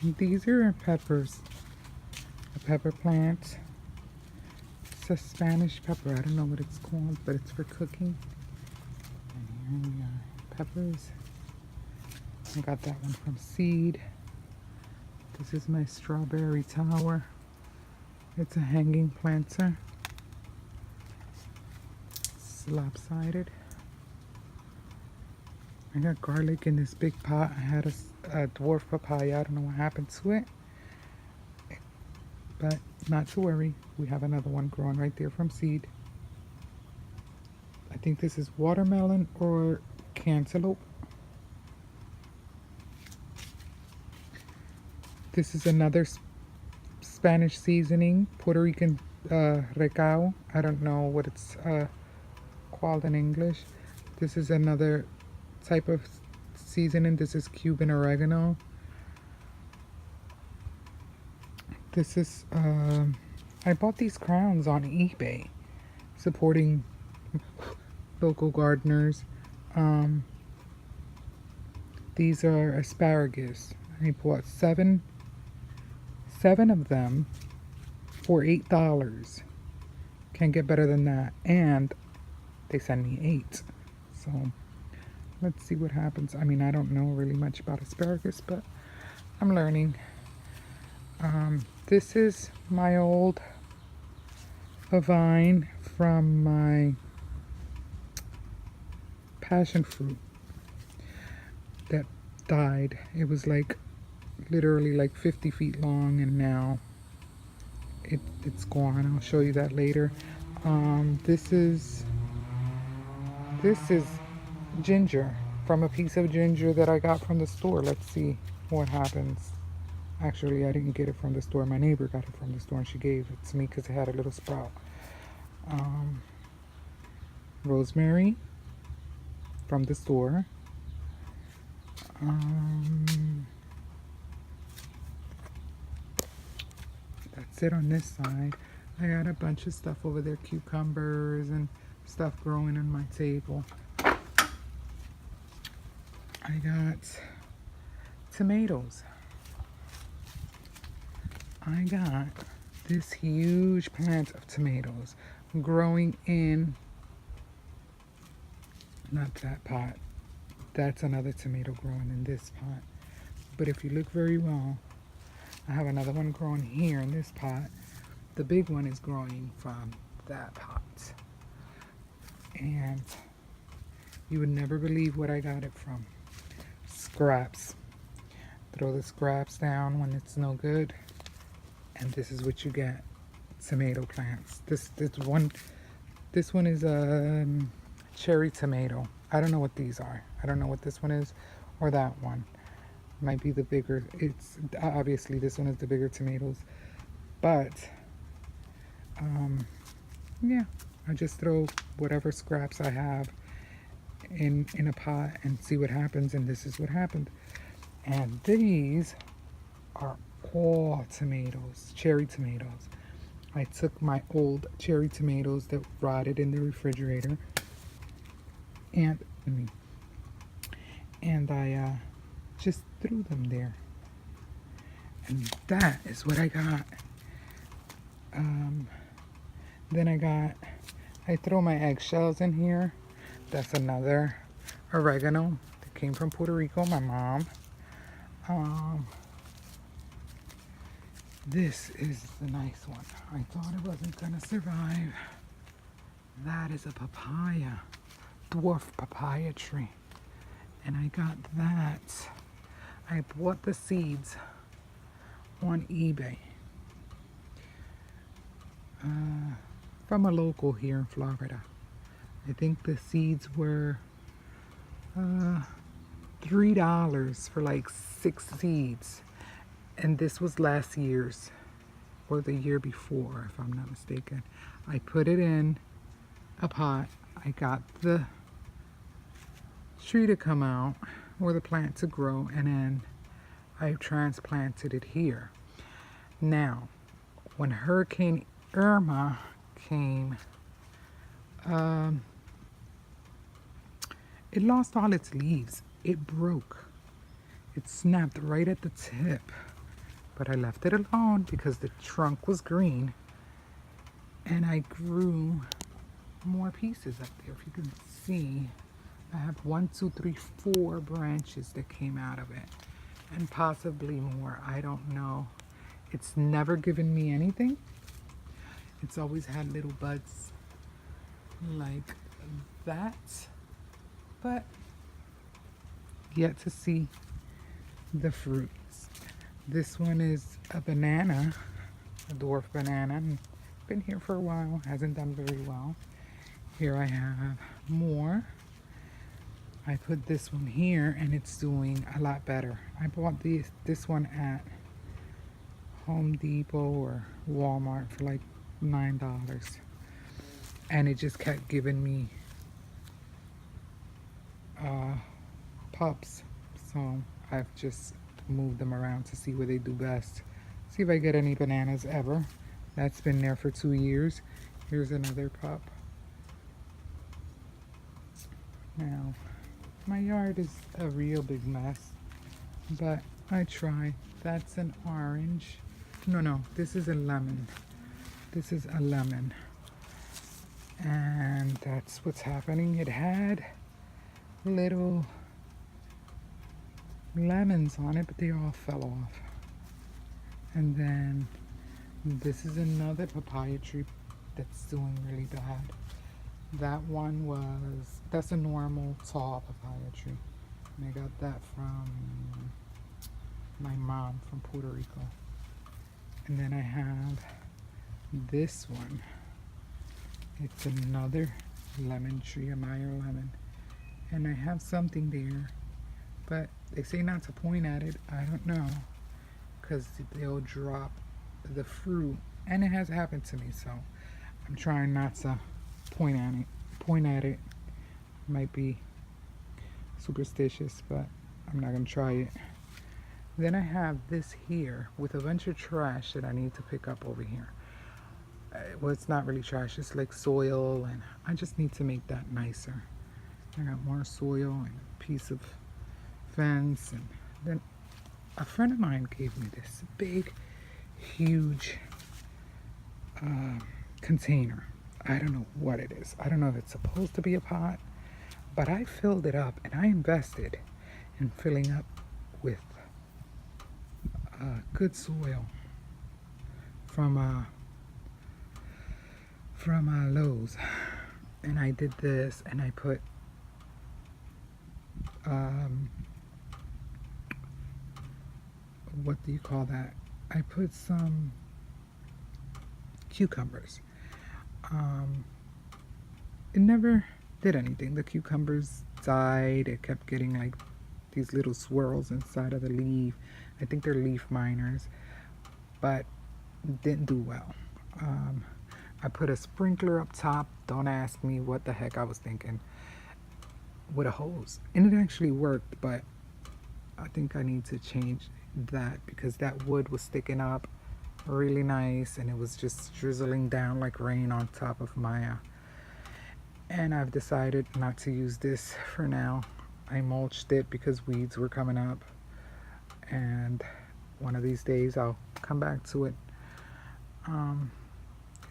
These are peppers. A pepper plant. It's a Spanish pepper. I don't know what it's called, but it's for cooking. And here we are. Peppers. I got that one from seed. This is my strawberry tower. It's a hanging planter. It's lopsided. I got garlic in this big pot. I had a dwarf papaya. I don't know what happened to it. But not to worry. We have another one growing right there from seed. I think this is watermelon or cantaloupe. This is another Spanish seasoning, Puerto Rican recao. I don't know what it's called in English. This is another type of seasoning. This is Cuban oregano. This is, I bought these crowns on eBay, supporting local gardeners. These are asparagus. I bought seven of them for $8. Can't get better than that. And they sent me 8. So let's see what happens. I mean, I don't know really much about asparagus, but I'm learning. This is my old vine from my passion fruit that died. It was like literally like 50 feet long, and now it's gone. I'll show you that later. This is ginger from a piece of ginger that I got from the store. Let's see what happens. Actually, I didn't get it from the store. My neighbor got it from the store and she gave it to me because it had a little sprout. Rosemary from the store. That's it on this side. I got a bunch of stuff over there, cucumbers and stuff growing on my table. I got tomatoes. I got this huge plant of tomatoes growing in, not that pot, that's another tomato growing in this pot. But if you look very well, I have another one growing here in this pot. The big one is growing from that pot. And you would never believe what I got it from. Scraps. Throw the scraps down when it's no good. And this is what you get. Tomato plants. This one is a cherry tomato. I don't know what these are. I don't know what this one is or that one. Might be the bigger. It's obviously this one is the bigger tomatoes. But yeah, I just throw whatever scraps I have in a pot and see what happens, and this is what happened. And these are all tomatoes, cherry tomatoes. I took my old cherry tomatoes that rotted in the refrigerator and I just threw them there. And that is what I got. Then I throw my eggshells in here. That's another oregano that came from Puerto Rico, my mom. This is the nice one. I thought it wasn't gonna survive. That is a papaya, dwarf papaya tree. And I got that. I bought the seeds on eBay from a local here in Florida. I think the seeds were $3 for like 6 seeds. And this was last year's or the year before, if I'm not mistaken. I put it in a pot. I got the tree to come out or the plant to grow, and then I transplanted it here. Now, when Hurricane Irma came, it lost all its leaves. It broke. It snapped right at the tip. but I left it alone because the trunk was green, and I grew more pieces up there. If you can see, I have 1, 2, 3, 4 branches that came out of it, and possibly more. I don't know. It's never given me anything. It's always had little buds like that, but yet to see the fruits. This one is a banana, a dwarf banana. Been here for a while, hasn't done very well. Here I have more. I put this one here and it's doing a lot better. I bought this one at Home Depot or Walmart for like $9, and it just kept giving me pups. So I've just moved them around to see where they do best. See if I get any bananas ever. That's been there for 2 years. Here's another pup. Now, my yard is a real big mess, but I try. That's an orange. No, this is a lemon. This is a lemon. And that's what's happening. It had little lemons on it, but they all fell off. And then this is another papaya tree that's doing really bad. That one that's a normal tall papaya tree. And I got that from my mom from Puerto Rico. And then I have this one. It's another lemon tree, a Meyer lemon. And I have something there, but they say not to point at it. I don't know, because they'll drop the fruit. And it has happened to me, so I'm trying not to point at it. Might be superstitious, but I'm not gonna try it. Then I have this here with a bunch of trash that I need to pick up over here. Well, it's not really trash, it's like soil, and I just need to make that nicer. I got more soil and a piece of fence, and then a friend of mine gave me this big, huge container. I don't know what it is. I don't know if it's supposed to be a pot, but I filled it up, and I invested in filling up with good soil from Lowe's. And I did this, and I put what do you call that? I put some cucumbers. It never did anything. The cucumbers died. It kept getting like these little swirls inside of the leaf. I think they're leaf miners, but didn't do well. I put a sprinkler up top. Don't ask me what the heck I was thinking, with a hose, and it actually worked, but I think I need to change that because that wood was sticking up really nice, and it was just drizzling down like rain on top of Maya. And I've decided not to use this for now. I mulched it because weeds were coming up, and one of these days I'll come back to it.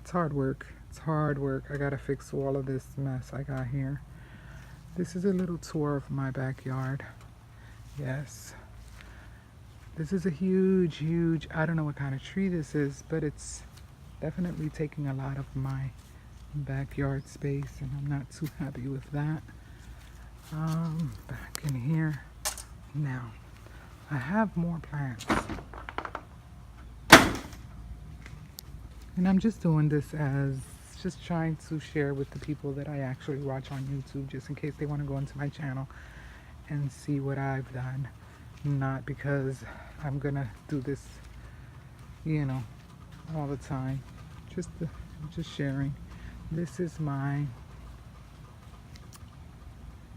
It's hard work. It's hard work. I gotta fix all of this mess I got here. This is a little tour of my backyard. Yes. This is a huge, huge, I don't know what kind of tree this is, but it's definitely taking a lot of my backyard space, and I'm not too happy with that. Back in here. Now, I have more plants. And I'm just doing this as just trying to share with the people that I actually watch on YouTube, just in case they want to go into my channel and see what I've done. Not because I'm gonna do this, you know, all the time. Just sharing. This is my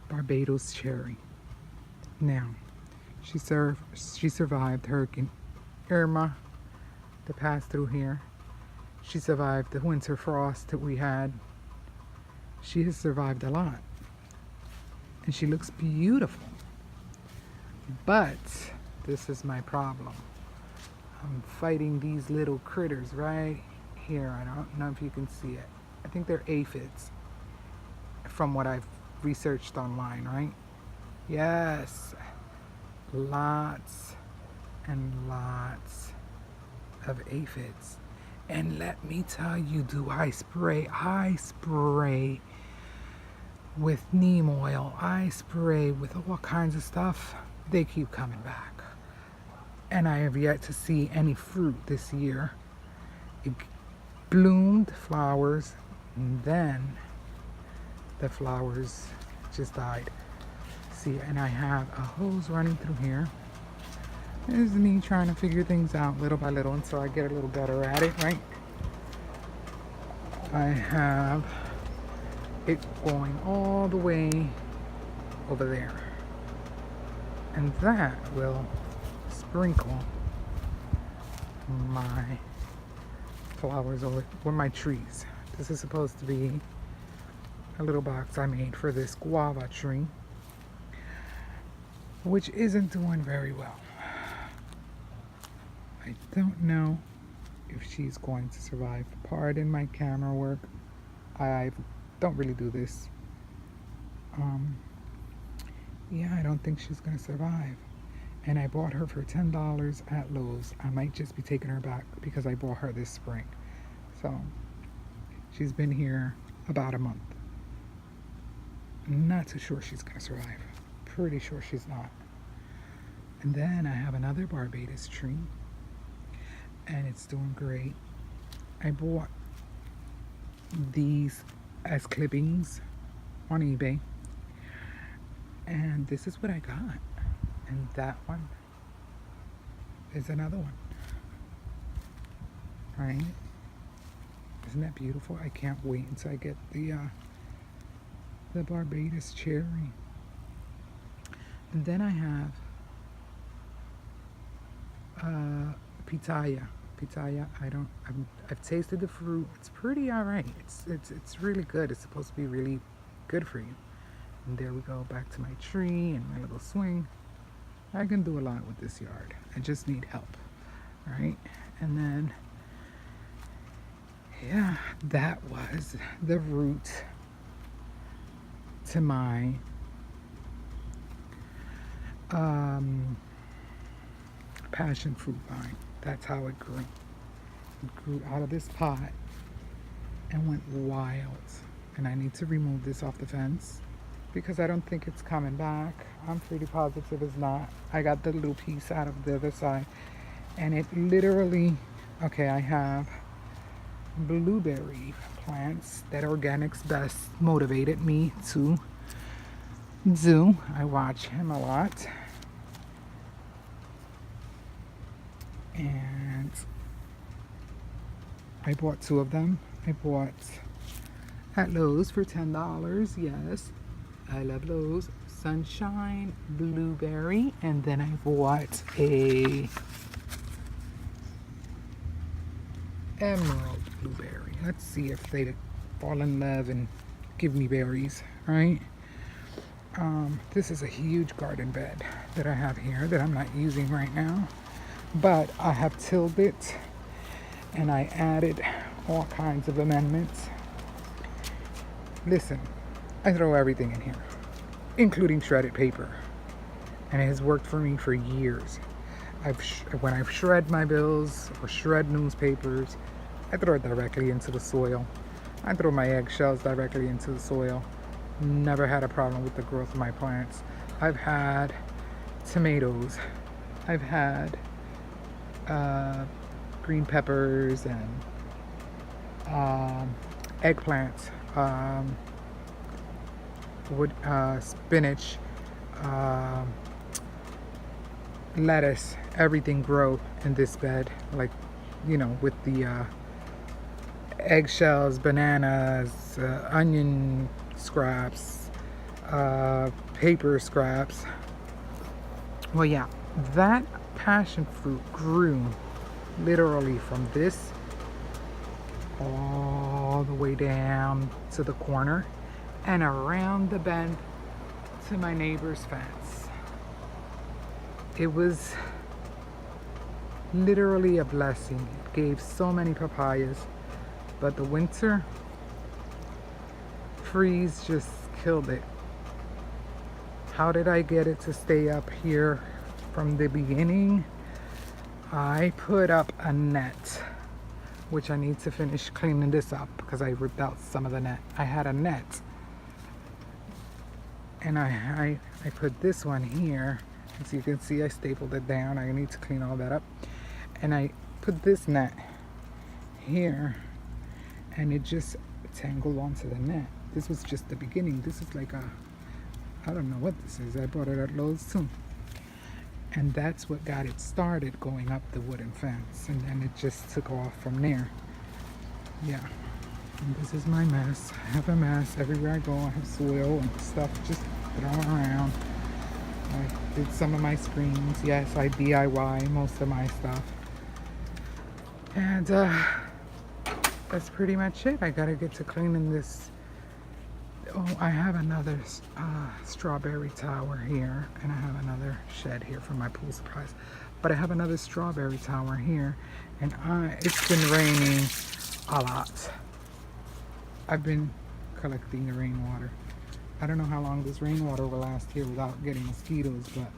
Barbados cherry. Now, she survived Hurricane Irma that passed through here. She survived the winter frost that we had. She has survived a lot. And she looks beautiful. But this is my problem. I'm fighting these little critters right here. I don't know if you can see it. I think they're aphids from what I've researched online, right? Yes, lots and lots of aphids. And let me tell you, do I spray? I spray with neem oil. I spray with all kinds of stuff. They keep coming back. And I have yet to see any fruit this year. It bloomed flowers, and then the flowers just died. See, and I have a hose running through here. This is me trying to figure things out little by little until I get a little better at it, right? I have it going all the way over there. And that will sprinkle my flowers over my trees. This is supposed to be a little box I made for this guava tree, which isn't doing very well. I don't know if she's going to survive. Pardon my camera work. I don't really do this. Yeah, I don't think she's gonna survive. And I bought her for $10 at Lowe's. I might just be taking her back because I bought her this spring. So she's been here about a month. Not too sure she's gonna survive. Pretty sure she's not. And then I have another Barbados tree, and it's doing great. I bought these as clippings on eBay, and this is what I got. And that one is another one, right? Isn't that beautiful? I can't wait until I get the Barbados cherry. And then I have pitaya. I've tasted the fruit. It's pretty alright. It's really good. It's supposed to be really good for you. And there we go, back to my tree and my little swing. I can do a lot with this yard. I just need help, right? And then, yeah, that was the root to my passion fruit vine. That's how it grew. It grew out of this pot and went wild. And I need to remove this off the fence because I don't think it's coming back. I'm pretty positive it's not. I got the little piece out of the other side, and it literally, okay, I have blueberry plants that Organics Best motivated me to do. I watch him a lot. And I bought 2 of them. I bought at Lowe's for $10. Yes, I love Lowe's. Sunshine blueberry, and then I bought a emerald blueberry. Let's see if they fall in love and give me berries, right? This is a huge garden bed that I have here that I'm not using right now, but I have tilled it and I added all kinds of amendments. Listen, I throw everything in here, including shredded paper, and it has worked for me for years. When I shred my bills or shred newspapers, I throw it directly into the soil. I throw my eggshells directly into the soil. Never had a problem with the growth of my plants. I've had tomatoes. I've had green peppers and eggplants, spinach, lettuce, everything grow in this bed, like, you know, with the eggshells, bananas, onion scraps, paper scraps. Well, yeah, that passion fruit grew literally from this all the way down to the corner and around the bend to my neighbor's fence. It was literally a blessing. It gave so many papayas, but the winter freeze just killed it. How did I get it to stay up here from the beginning? I put up a net, which I need to finish cleaning this up because I ripped out some of the net. I had a net, and I put this one here. As you can see, I stapled it down. I need to clean all that up. And I put this net here, and it just tangled onto the net. This was just the beginning. This is like I don't know what this is. I bought it at Lowe's too. And that's what got it started going up the wooden fence. And then it just took off from there. Yeah. And this is my mess. I have a mess. Everywhere I go, I have soil and stuff just thrown around. I did some of my screens. Yes, I DIY most of my stuff. And that's pretty much it. I gotta get to cleaning this. Oh, I have another strawberry tower here, and I have another shed here for my pool supplies. But I have another strawberry tower here, and it's been raining a lot. I've been collecting the rainwater. I don't know how long this rainwater will last here without getting mosquitoes, but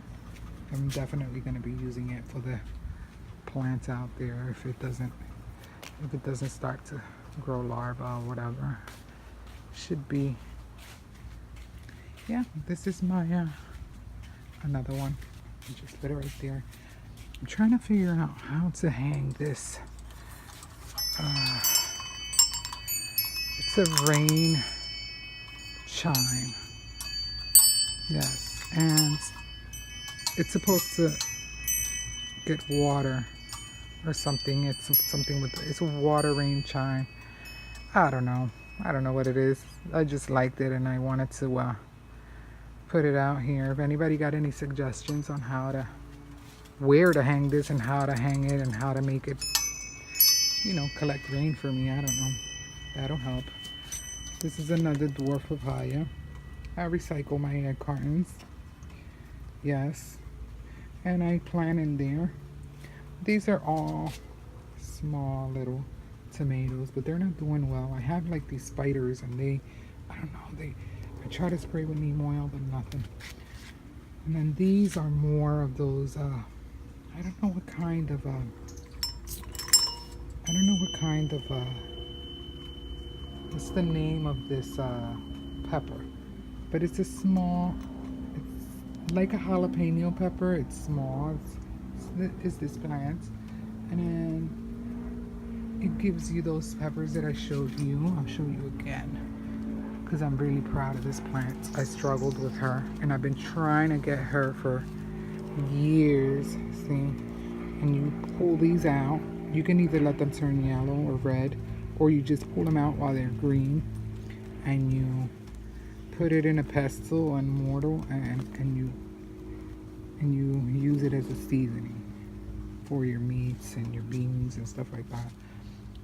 I'm definitely going to be using it for the plants out there if it doesn't start to grow larvae or whatever. Should be. Yeah, this is my another one. I just put it right there. I'm trying to figure out how to hang this. It's a rain chime. Yes, and it's supposed to get water or something. It's a water rain chime. I don't know what it is. I just liked it and I wanted to put it out here. If anybody got any suggestions on where to hang this and how to hang it and how to make it, collect rain for me, I don't know. That'll help. This is another dwarf papaya. I recycle my egg cartons. Yes. And I plant in there. These are all small little tomatoes, but they're not doing well. I have like these spiders and I try to spray with neem oil, but nothing. And then these are more of those, I don't know what kind of, what's the name of this pepper? But it's it's like a jalapeno pepper. It's small. It's this plant. And then it gives you those peppers that I showed you. I'll show you again, because I'm really proud of this plant. I struggled with her, and I've been trying to get her for years. See? And you pull these out. You can either let them turn yellow or red, or you just pull them out while they're green, and you put it in a pestle and mortar, and you use it as a seasoning for your meats and your beans and stuff like that,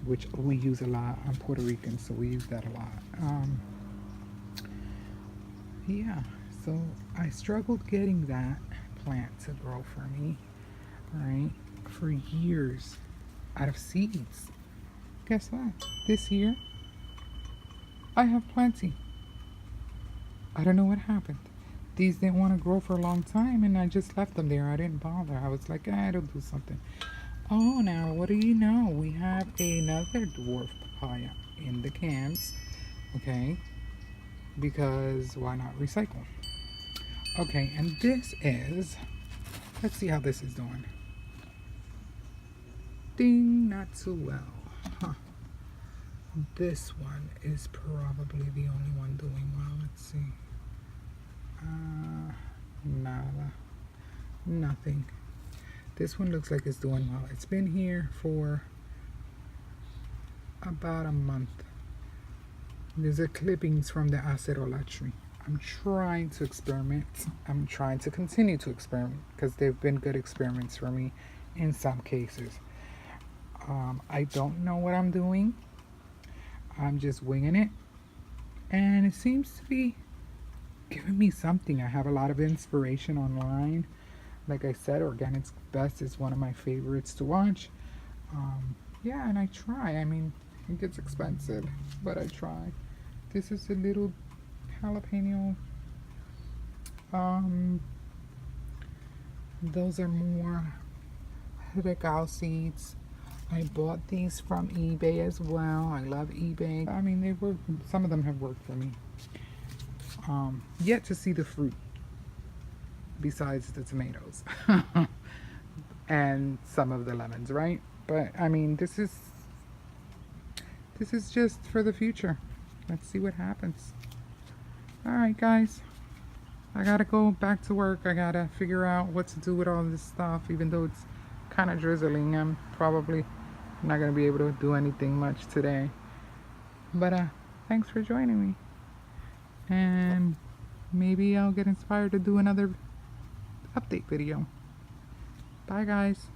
which we use a lot. I'm Puerto Rican, so we use that a lot. Yeah, so I struggled getting that plant to grow for me, right, for years out of seeds. Guess what? This year, I have plenty. I don't know what happened. These didn't want to grow for a long time, and I just left them there. I didn't bother. I was like, it'll do something. Oh, now, what do you know? We have another dwarf papaya in the cans, okay? Because why not recycle? Okay, and this is, let's see how this is doing. Ding, not too well. Huh. This one is probably the only one doing well. Let's see. Nada. Nothing. This one looks like it's doing well. It's been here for about a month. These are clippings from the acerola tree. I'm trying to experiment. I'm trying to continue to experiment because they've been good experiments for me in some cases. I don't know what I'm doing. I'm just winging it. And it seems to be giving me something. I have a lot of inspiration online Like I said, Organic's Best is one of my favorites to watch. Yeah, and I try. I mean, it gets expensive, but I try. This is a little jalapeno. Um, those are more recao seeds. I bought these from eBay as well. I love eBay. I mean, they work. Some of them have worked for me. Yet to see the fruit besides the tomatoes and some of the lemons, right? But I mean, this is just for the future. Let's see what happens. All right, guys. I gotta go back to work. I gotta figure out what to do with all this stuff, even though it's kind of drizzling. I'm probably not gonna be able to do anything much today. But thanks for joining me. And maybe I'll get inspired to do another update video. Bye, guys.